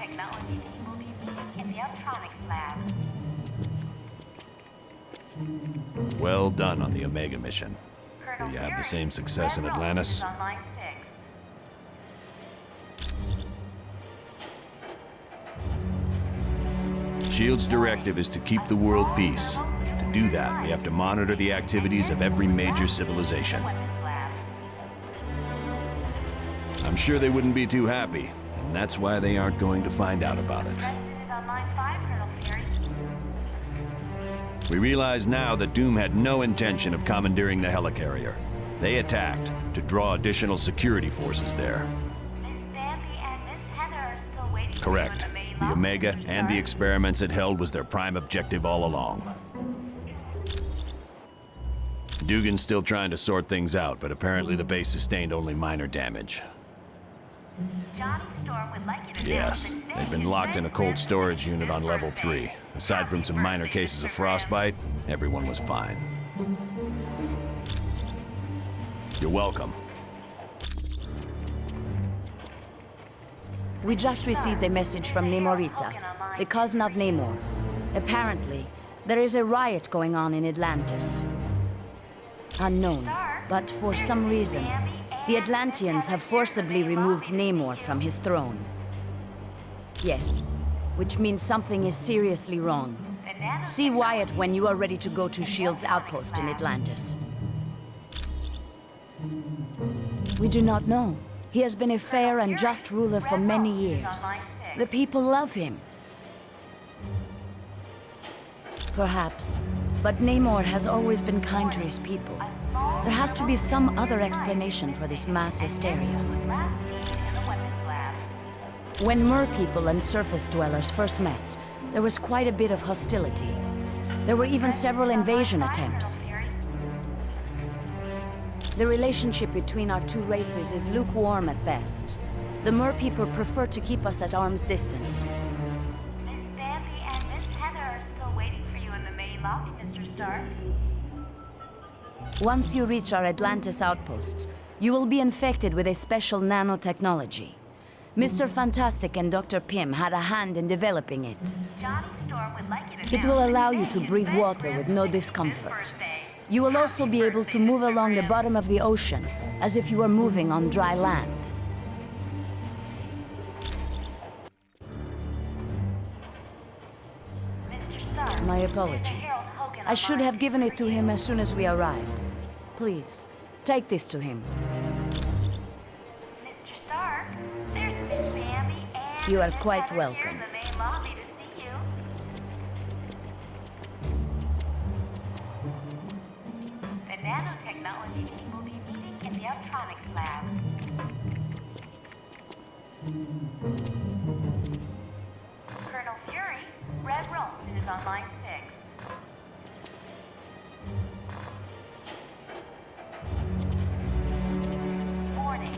technology team will be meeting in the electronics lab. Well done on the Omega mission. Colonel Will you have the Fury, same success in Red Rose Atlantis? is on line 6. SHIELD's directive is to keep the world peace. To do that, we have to monitor the activities of every major civilization. I'm sure they wouldn't be too happy, and that's why they aren't going to find out about it. President is on line 5, Colonel Fury. We realize now that Doom had no intention of commandeering the helicarrier. They attacked to draw additional security forces there. Miss Bambi and Miss Heather are still waiting for you Correct. in the main The lobby, Omega Mr. and the Stark. experiments it held was their prime objective all along. Dugan's still trying to sort things out, but apparently the base sustained only minor damage. Johnny Storm would like you to know Yes, that today they've been is locked in a Red cold Grant's storage unit on level birthday. 3. Aside from some minor cases of frostbite, everyone was fine. You're welcome. We just received a message from Nemorita, the cousin of Namor. Apparently, there is a riot going on in Atlantis. Unknown, but for some reason, the Atlanteans have forcibly removed Namor from his throne. Yes, which means something is seriously wrong. See Wyatt when you are ready to go to SHIELD's outpost in Atlantis. We do not know. He has been a fair and just ruler for many years. The people love him. Perhaps, but Namor has always been kind to his people. There has to be some other explanation for this mass hysteria. When Mer people and surface dwellers first met, there was quite a bit of hostility. There were even several invasion attempts. The relationship between our two races is lukewarm at best. The Mer people prefer to keep us at arm's distance. Miss Bambi and Miss Heather are still waiting for you in the main lobby, Mr. Stark. Once you reach our Atlantis outpost, you will be infected with a special nanotechnology. Mr. Fantastic and Dr. Pym had a hand in developing it. Johnny Storm would like you to It know will that allow you today to is breathe Red water with no Grant's discomfort. birthday. You will also be able to move along the bottom of the ocean as if you were moving on dry land. Mr. Stark, My there's a apologies. Harold Hogan I on should line have given it to 2 for him you. as soon as we arrived. Please, take this to him. Mr. Stark, there's Miss Bambi and You are Miss quite Heather welcome. here in the main lobby to see you. The nanotechnology team will be meeting in the electronics lab. Colonel Fury, Red Ralston is on line 6. Warning,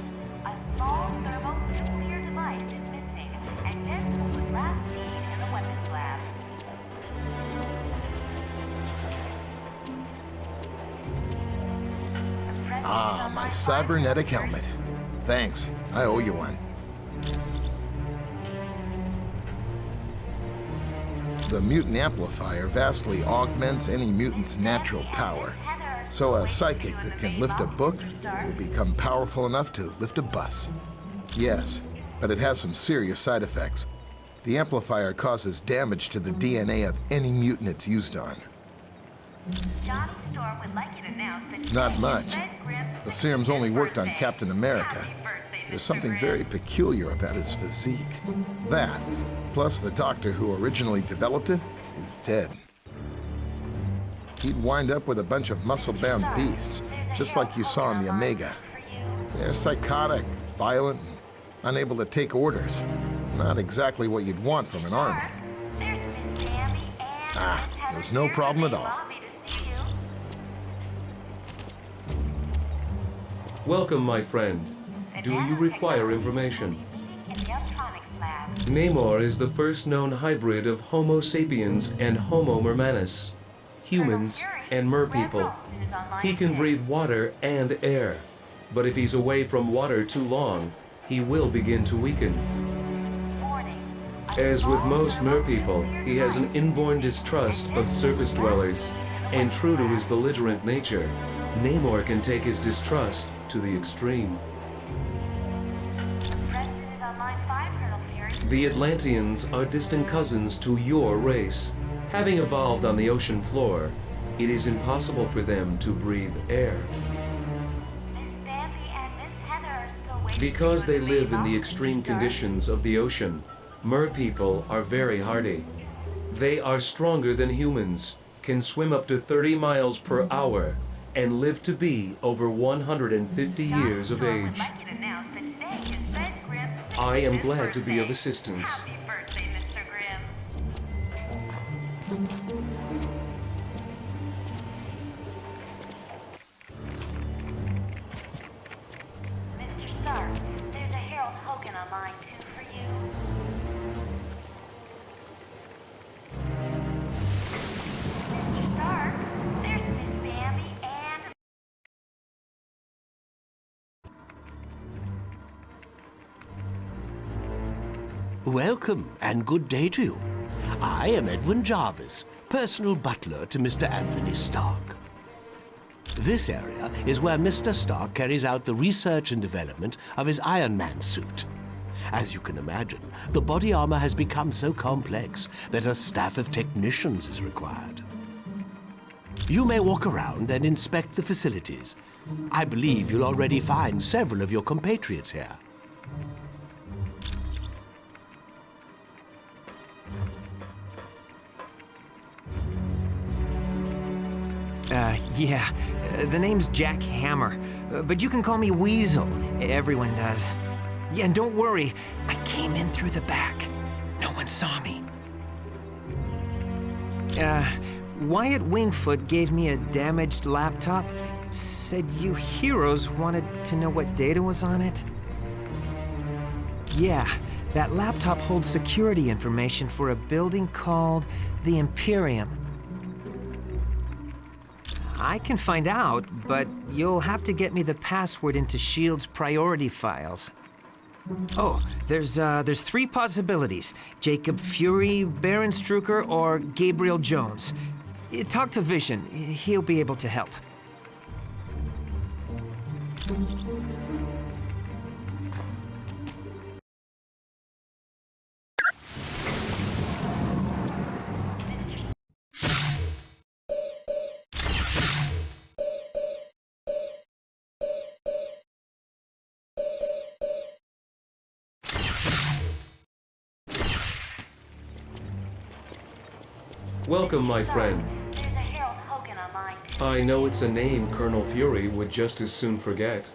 a small thermonuclear device is missing, and Deadpool was last seen in the weapons lab. The president is Ah, on my line 5, cybernetic Colonel helmet. Thanks. I owe you one. The mutant amplifier vastly augments any mutant's natural power. So a psychic that can lift a book will become powerful enough to lift a bus. Yes, but it has some serious side effects. The amplifier causes damage to the DNA of any mutant it's used on. Johnny Storm would like you to announce that Not today is much. Red Grant's The serum's only worked on 65th Captain America. Happy birthday, There's Mr. something Grant. very peculiar about his physique. That, plus the doctor who originally developed it, is dead. He'd wind up with a bunch of muscle-bound beasts, just like you saw in the Omega. They're psychotic, violent, and unable to take orders. Not exactly what you'd want from an army. There's Miss Bambi and Ah, Miss Heather there's no here in the problem at main all. lobby to see you. Welcome, my friend. The Do you require information? in the electronics lab. Namor is the first known hybrid of Homo sapiens and Homo mermanus, humans and mer people. He can breathe water and air, but if he's away from water too long, he will begin to weaken. Warning. As with most merpeople, he has an inborn distrust of surface dwellers, and true to his belligerent nature, Namor can take his distrust to the extreme. The Atlanteans are distant cousins to your race. Having evolved on the ocean floor, it is impossible for them to breathe air. Because they live in the extreme conditions of the ocean, merpeople are very hardy. They are stronger than humans, can swim up to 30 miles per hour, and live to be over 150 years of age. I am glad to be of assistance. Happy birthday, Mr. Grimm. Mr. Stark, there's a Harold Hogan on line 2 for you. Mr. Stark, there's Miss Bambi and... Welcome and good day to you. I am Edwin Jarvis, personal butler to Mr. Anthony Stark. This area is where Mr. Stark carries out the research and development of his Iron Man suit. As you can imagine, the body armor has become so complex that a staff of technicians is required. You may walk around and inspect the facilities. I believe you'll already find several of your compatriots here. The name's Jack Hammer, but you can call me Weasel. Everyone does. Yeah, and don't worry, I came in through the back. No one saw me. Wyatt Wingfoot gave me a damaged laptop. Said you heroes wanted to know what data was on it. Yeah, that laptop holds security information for a building called the Imperium. I can find out, but you'll have to get me the password into S.H.I.E.L.D.'s priority files. Oh, there's 3 possibilities. Jacob Fury, Baron Strucker, or Gabriel Jones. Talk to Vision. He'll be able to help. Welcome, my friend. There's a Harold Hogan on line 2. I know it's a name Colonel Fury would just as soon forget.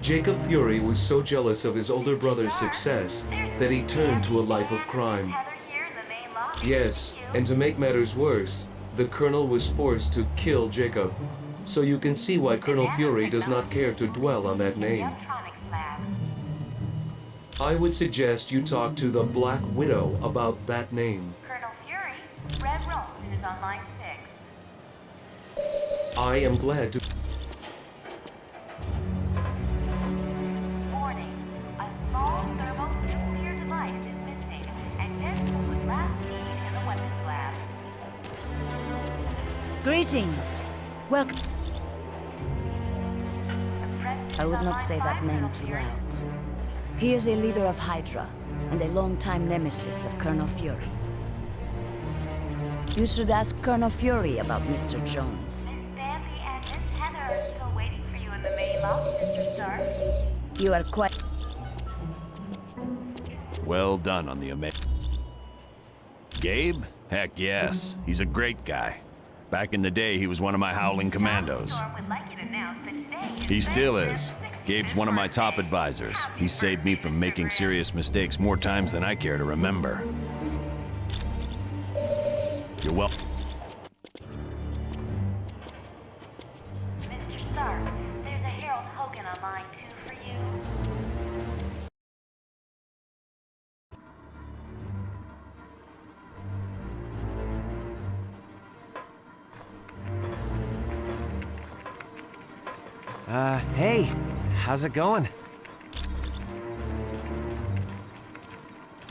Jacob Fury was so jealous of his older brother's success that he turned to a life of crime. Heather here in the main lobby. Yes, and to make matters worse, the Colonel was forced to kill Jacob. So you can see why Colonel Fury does not care to dwell on that name. Electronics lab. I would suggest you talk to the Black Widow about that name. Colonel Fury, Red Ralston is on line 6. I am glad to... Warning. A small thermonuclear device is missing, and this was last seen in the weapons lab. Greetings. Welcome. The president I would is on not line say that 5, name Colonel too Fury. loud. He is a leader of Hydra and a longtime nemesis of Colonel Fury. You should ask Colonel Fury about Mr. Jones. Miss Bambi and Miss Heather are still waiting for you in the main lobby, Mr. Stark. You are quite... Well done on the Gabe? Heck yes. He's a great guy. Back in the day, he was one of my Howling Commandos. Storm would like you to announce that today is He still Ben's is. 60th Gabe's one of my top birthday. advisors. Happy He saved me birthday, from Mr. making Grimm. serious mistakes more times than I care to remember. You're welcome. Mr. Stark, there's a Harold Hogan on line 2 for you. Hey, how's it going?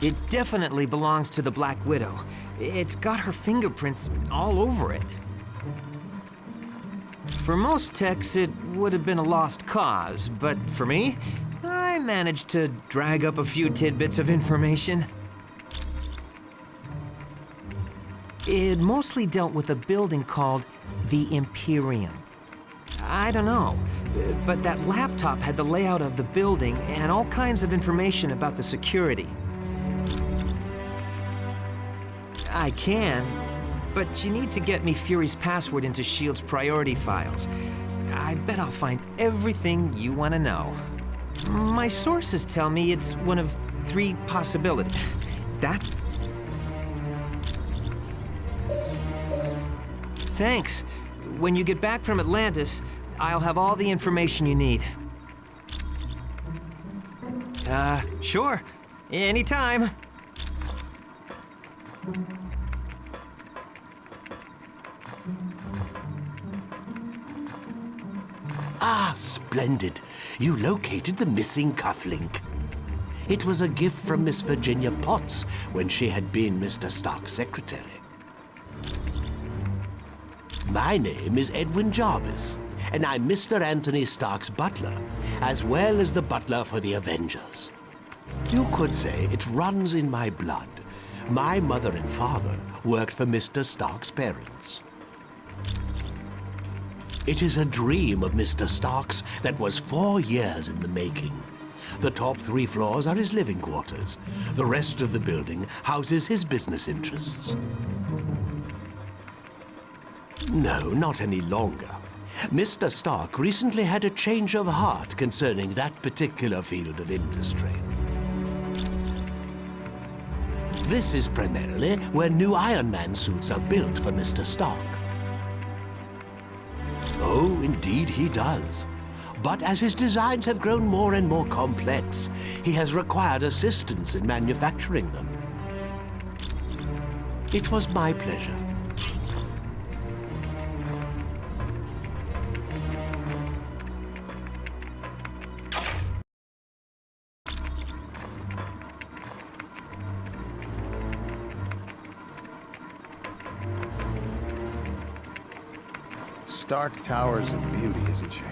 It definitely belongs to the Black Widow. It's got her fingerprints all over it. For most techs, it would have been a lost cause, but for me, I managed to drag up a few tidbits of information. It mostly dealt with a building called the Imperium. I don't know, but that laptop had the layout of the building and all kinds of information about the security. I can, but you need to get me Fury's password into S.H.I.E.L.D.'s priority files. I bet I'll find everything you want to know. My sources tell me it's one of 3 possibilities. That... Thanks. When you get back from Atlantis, I'll have all the information you need. Sure. Anytime. Ah, splendid. You located the missing cufflink. It was a gift from Miss Virginia Potts when she had been Mr. Stark's secretary. My name is Edwin Jarvis, and I'm Mr. Anthony Stark's butler, as well as the butler for the Avengers. You could say it runs in my blood. My mother and father worked for Mr. Stark's parents. It is a dream of Mr. Stark's that was 4 years in the making. The top 3 floors are his living quarters. The rest of the building houses his business interests. No, not any longer. Mr. Stark recently had a change of heart concerning that particular field of industry. This is primarily where new Iron Man suits are built for Mr. Stark. Oh, indeed he does. But as his designs have grown more and more complex, he has required assistance in manufacturing them. It was my pleasure. Stark towers of beauty, isn't she?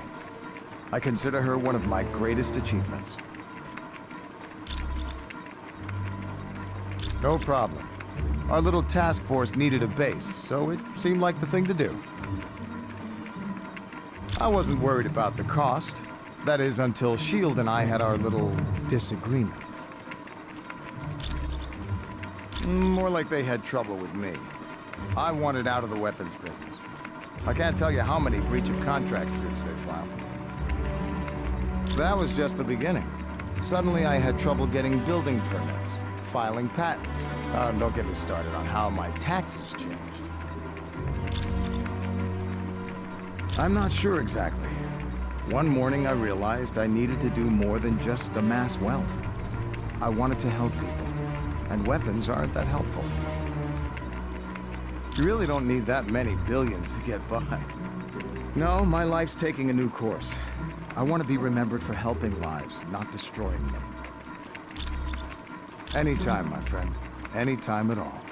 I consider her one of my greatest achievements. No problem. Our little task force needed a base, so it seemed like the thing to do. I wasn't worried about the cost. That is, until S.H.I.E.L.D. and I had our little disagreement. More like they had trouble with me. I wanted out of the weapons business. I can't tell you how many breach of contract suits they filed. That was just the beginning. Suddenly I had trouble getting building permits, filing patents. Don't get me started on how my taxes changed. I'm not sure exactly. One morning I realized I needed to do more than just amass wealth. I wanted to help people, and weapons aren't that helpful. You really don't need that many billions to get by. No, my life's taking a new course. I want to be remembered for helping lives, not destroying them. Anytime, my friend. Anytime at all.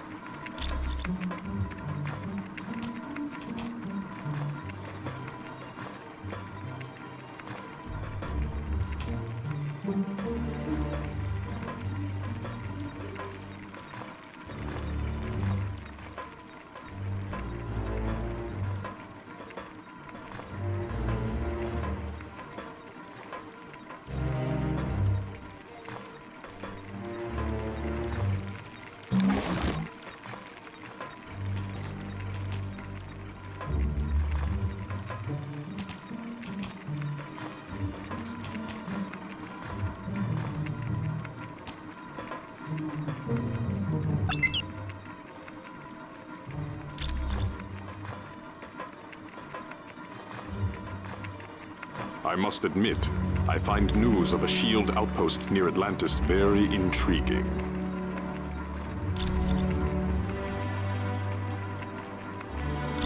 I must admit, I find news of a S.H.I.E.L.D. outpost near Atlantis very intriguing.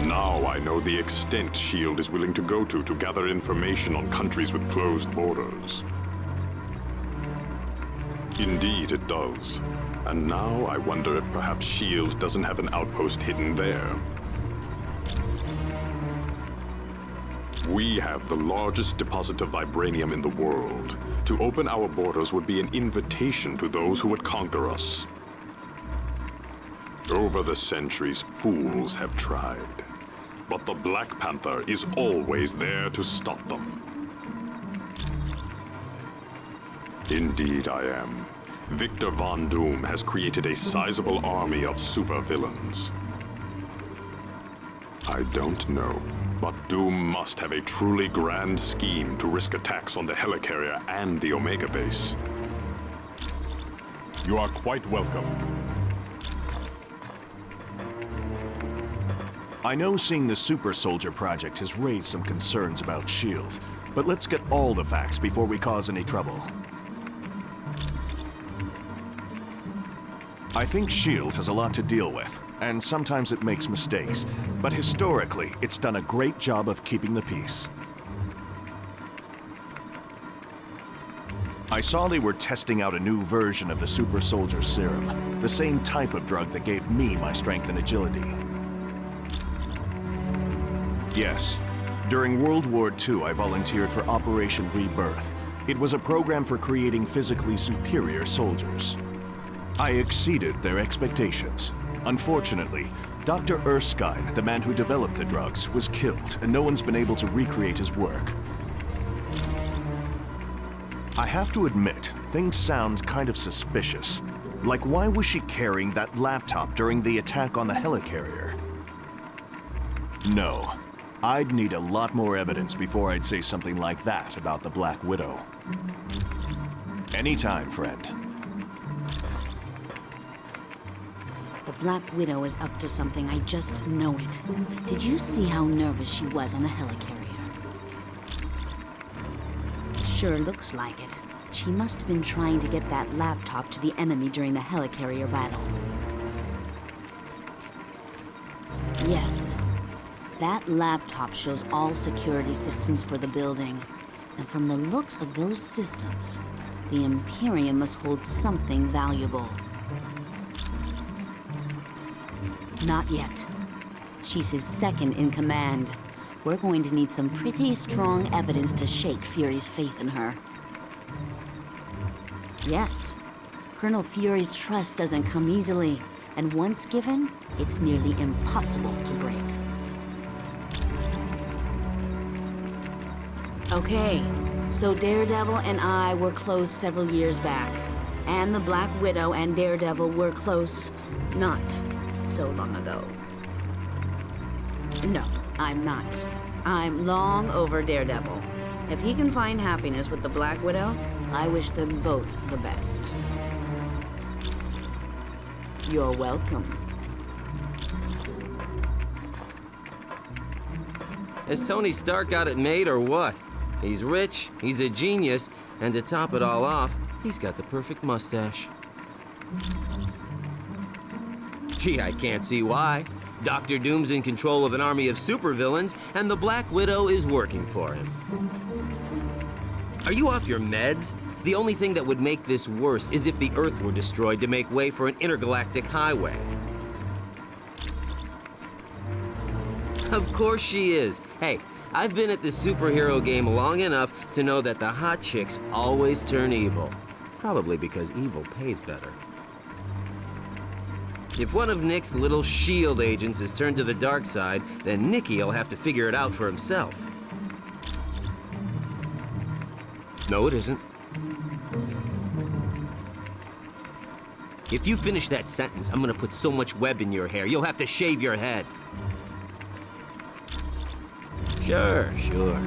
Now I know the extent S.H.I.E.L.D. is willing to go to gather information on countries with closed borders. Indeed, it does. And now I wonder if perhaps S.H.I.E.L.D. doesn't have an outpost hidden there. We have the largest deposit of vibranium in the world. To open our borders would be an invitation to those who would conquer us. Over the centuries, fools have tried. But the Black Panther is always there to stop them. Indeed I am. Victor Von Doom has created a sizable army of supervillains. I don't know, but Doom must have a truly grand scheme to risk attacks on the helicarrier and the Omega base. You are quite welcome. I know seeing the Super Soldier project has raised some concerns about S.H.I.E.L.D., but let's get all the facts before we cause any trouble. I think S.H.I.E.L.D. has a lot to deal with, and sometimes it makes mistakes, but historically, it's done a great job of keeping the peace. I saw they were testing out a new version of the Super Soldier Serum, the same type of drug that gave me my strength and agility. Yes, during World War II, I volunteered for Operation Rebirth. It was a program for creating physically superior soldiers. I exceeded their expectations. Unfortunately, Dr. Erskine, the man who developed the drugs, was killed, and no one's been able to recreate his work. I have to admit, things sound kind of suspicious. Like, why was she carrying that laptop during the attack on the helicarrier? No, I'd need a lot more evidence before I'd say something like that about the Black Widow. Anytime, friend. The Black Widow is up to something, I just know it. Did you see how nervous she was on the helicarrier? Sure looks like it. She must have been trying to get that laptop to the enemy during the helicarrier battle. Yes. That laptop shows all security systems for the building. And from the looks of those systems, the Imperium must hold something valuable. Not yet. She's his second in command. We're going to need some pretty strong evidence to shake Fury's faith in her. Yes, Colonel Fury's trust doesn't come easily, and once given, it's nearly impossible to break. Okay, so Daredevil and I were close several years back, and the Black Widow and Daredevil were close not so long ago. No, I'm not. I'm long over Daredevil. If he can find happiness with the Black Widow, I wish them both the best. You're welcome. Has Tony Stark got it made or what? He's rich, he's a genius, and to top it all off, he's got the perfect mustache. Gee, I can't see why. Dr. Doom's in control of an army of supervillains, and the Black Widow is working for him. Are you off your meds? The only thing that would make this worse is if the Earth were destroyed to make way for an intergalactic highway. Of course she is. Hey, I've been at this superhero game long enough to know that the hot chicks always turn evil. Probably because evil pays better. If one of Nick's little S.H.I.E.L.D. agents is turned to the dark side, then Nicky'll have to figure it out for himself. No, it isn't. If you finish that sentence, I'm gonna put so much web in your hair, you'll have to shave your head. Sure, sure.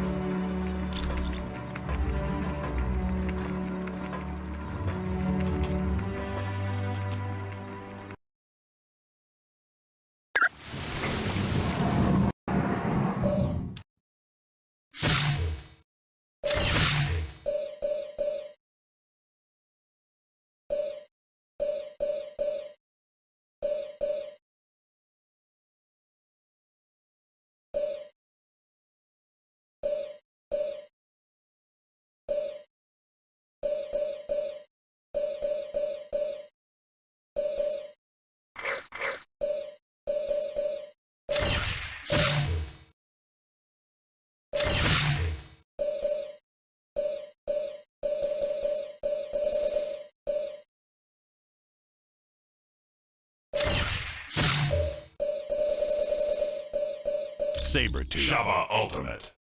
Saber-tooth. Shava Ultimate.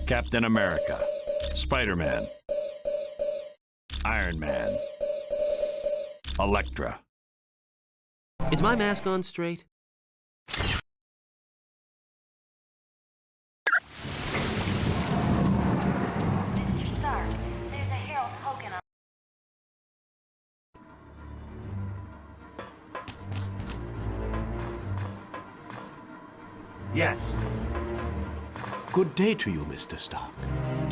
Captain America, Spider-Man, Iron Man, Elektra. Is my mask on straight? Mr. Stark, there's a Harold Hogan on. Yes. Good day to you, Mr. Stark.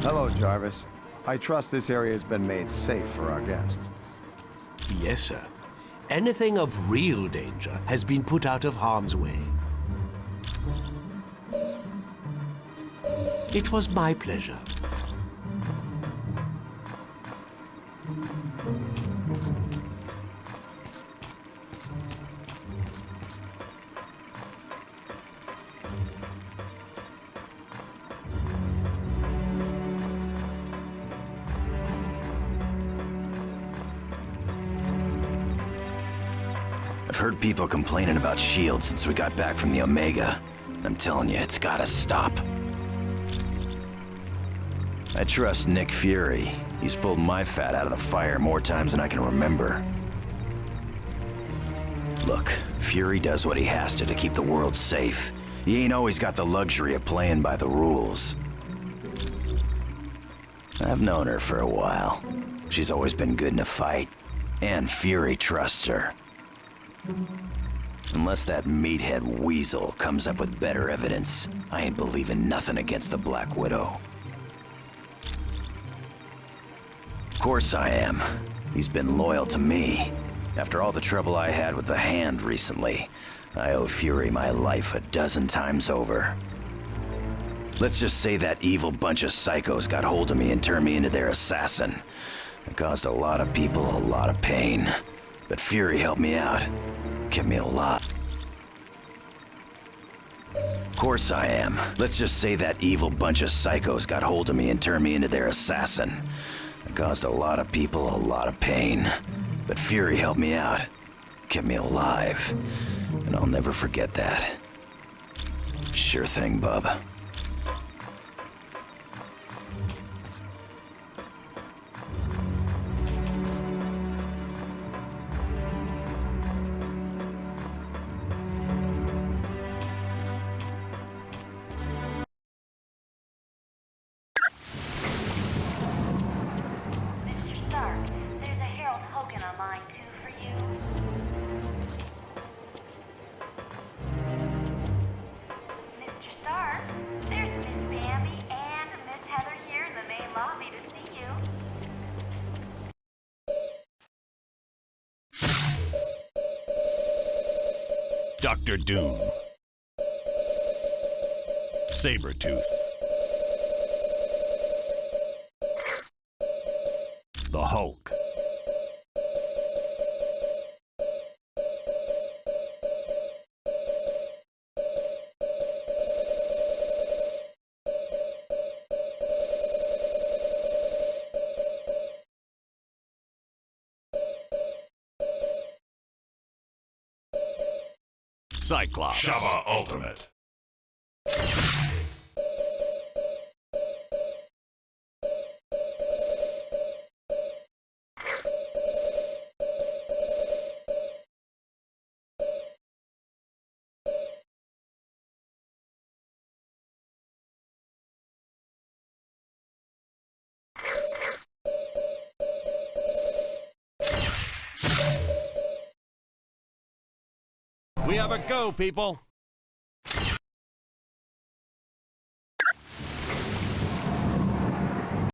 Hello, Jarvis. I trust this area has been made safe for our guests. Yes, sir. Anything of real danger has been put out of harm's way. It was my pleasure. I've heard people complaining about S.H.I.E.L.D. since we got back from the Omega. I'm telling you, it's gotta stop. I trust Nick Fury. He's pulled my fat out of the fire more times than I can remember. Look, Fury does what he has to keep the world safe. He ain't always got the luxury of playing by the rules. I've known her for a while. She's always been good in a fight. And Fury trusts her. Unless that meathead weasel comes up with better evidence, I ain't believing nothing against the Black Widow. Of course I am. He's been loyal to me. After all the trouble I had with the Hand recently, I owe Fury my life 12 times over. Let's just say that evil bunch of psychos got hold of me and turned me into their assassin. It caused a lot of people a lot of pain. But Fury helped me out. Kept me alive. Of course I am. Let's just say that evil bunch of psychos got hold of me and turned me into their assassin. It caused a lot of people a lot of pain. But Fury helped me out. Kept me alive. And I'll never forget that. Sure thing, bub. Mr. Stark, there's a Harold Hogan on line 2 for you. Mr. Stark, there's Miss Bambi and Miss Heather here in the main lobby to see you. Dr. Doom. Saber-tooth. The Hulk. Cyclops. Shava Ultimate. We have a go, people.